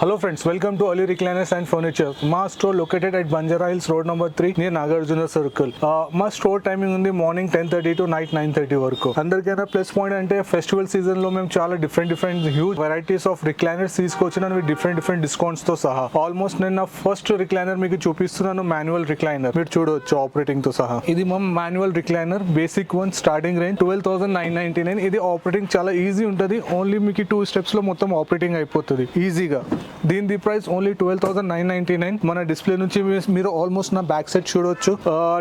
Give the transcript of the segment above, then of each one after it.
Hello friends, welcome to Ali Recliners and Furniture. మా store located at Banjara Hills Road number 3 near Nagarjuna Circle. మా store timing ఉంది morning 10:30 to night 9:30 వరకు. అందరికైనా plus point అంటే festival season లో మేము చాలా different huge varieties of recliners తీసుకొచ్చినాను విత్ డిఫరెంట్ డిస్కౌంట్స్ తో సహా. ఆల్మోస్ట్ నేను నా ఫస్ట్ రిక్లైనర్ మీకు చూపిస్తున్నాను, మాన్యువల్ రిక్లైనర్. మీరు చూడవచ్చు ఆపరేటింగ్ తో సహా. ఇది మా manual recliner, basic one, starting range 12,999. ఇది ఆపరేటింగ్ చాలా ఈజీ ఉంటుంది. ఓన్లీ మీకు 2 స్టెప్స్ లో మొత్తం ఆపరేటింగ్ అయిపోతుంది ఈజీగా. దీని ప్రైస్ ఓన్లీ 12,999. మన డిస్ప్లే నుంచి మీరు ఆల్మోస్ట్ నా బ్యాక్ సైడ్ చూడొచ్చు.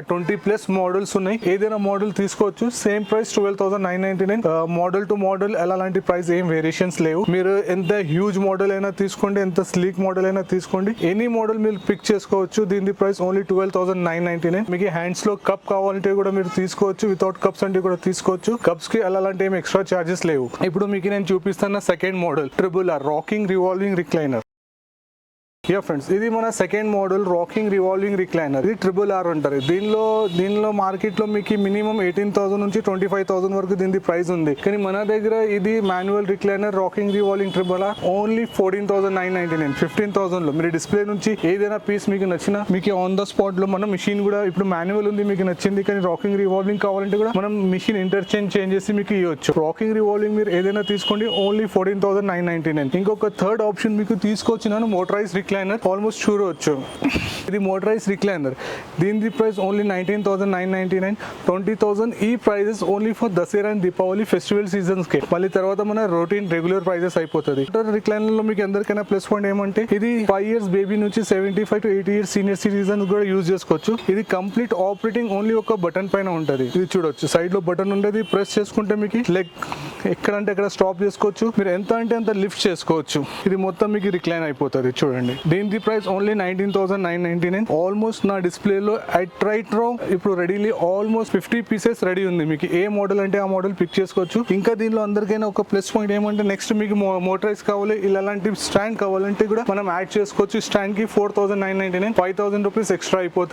20+ మోడల్స్ ఉన్నాయి. ఏదైనా మోడల్ తీసుకోవచ్చు. Same price 12,999. Model to model ఎలాంటి ప్రైస్ ఏం వేరియేషన్స్ లేవు. మీరు ఎంత హ్యూజ్ మోడల్ అయినా తీసుకోండి, ఎంత స్లీక్ మోడల్ అయినా తీసుకోండి, ఎనీ మోడల్ మీరు పిక్ చేసుకోవచ్చు. దీని ప్రైస్ ఓన్లీ 12,999. మీకు హ్యాండ్స్ లో కప్ కావాలంటే కూడా మీరు తీసుకోవచ్చు, వితౌట్ కప్స్ అంటే కూడా తీసుకోవచ్చు. కప్స్ కి అలాంటి ఏం ఎక్స్ట్రా చార్జెస్ లేవు. ఇప్పుడు మీకు నేను చూపిస్తున్న second model triple rocking revolving recliner. Friends, ఇది మన second model rocking revolving recliner. ఇది RRR అంటారు. దీనిలో మార్కెట్ లో మీకు మినిమం 18,000 నుంచి 25,000 వరకు దీని ప్రైస్ ఉంది. కానీ మన దగ్గర ఇది manual recliner rocking revolving RRR only 14,999. 15,000 లో మీరు డిస్ప్లే నుంచి ఏదైనా పీస్ మీకు నచ్చినా మీకు ఆన్ ద స్పాట్ లో మన మిషన్ కూడా, ఇప్పుడు మాన్యువల్ ఉంది మీకు నచ్చింది కానీ రాకింగ్ రివాల్వింగ్ కావాలంటే కూడా మనం మిషన్ ఇంటర్చేంజ్ చేసి మీకు ఇవ్వచ్చు. రాకింగ్ రివాల్వింగ్ మీరు ఏదైనా తీసుకోండి, ఓన్లీ 14,999. ఇంకొక థర్డ్ ఆప్షన్ మీకు తీసుకొచ్చినాను, మోటరైజ్ రిక్లైనర్. ఆల్మోస్ట్ చూడవచ్చు. ఇది మోటరైజ్ రిక్లైనర్. దీని ప్రైస్ ఓన్లీ 19,999. 20,000. ఈ prices only for Dasara and Deepavali festival seasons కే. మళ్ళీ తర్వాత మన రొటీన్ రెగ్యులర్ ప్రైజెస్ అయిపోతుంది. రిక్లైనర్ లో మీకు అందరికైనా ప్లస్ పాయింట్ ఏమంటే ఇది 5 years బేబీ నుంచి 75 to 80 years సీనియర్ సిటిజన్స్ కూడా యూజ్ చేసుకోవచ్చు. ఇది కంప్లీట్ ఆపరేటింగ్ ఓన్లీ ఒక బటన్ పైన ఉంటుంది. ఇది చూడొచ్చు, సైడ్ లో బటన్ ఉండేది. ప్రెస్ చేసుకుంటే మీకు లెగ్ ఎక్కడంటే అక్కడ స్టాప్ చేసుకోవచ్చు. మీరు ఎంత అంటే అంత లిఫ్ట్ చేసుకోవచ్చు. ఇది మొత్తం మీకు రిక్లైన్ అయిపోతుంది. చూడండి, దీని ప్రైస్ ఓన్లీ 19,999. ఆల్మోస్ట్ నా డిస్ప్లేలో రైట్ రో ఇప్పుడు రెడీలీ ఆల్మోస్ట్ 50 pieces రెడీ ఉంది. మీకు ఏ మోడల్ అంటే ఆ మోడల్ పిక్ చేసుకోవచ్చు. ఇంకా దీనిలో అందరికైనా ఒక ప్లస్ పాయింట్ ఏమంటే నెక్స్ట్ మీకు మోటరైజ్ కావాలి, ఇలాంటి స్టాండ్ కావాలంటే కూడా మనం యాడ్ చేసుకోవచ్చు. స్టాండ్ కి 4,999. 5,000 రూపీస్ ఎక్స్ట్రా అయిపోతుంది.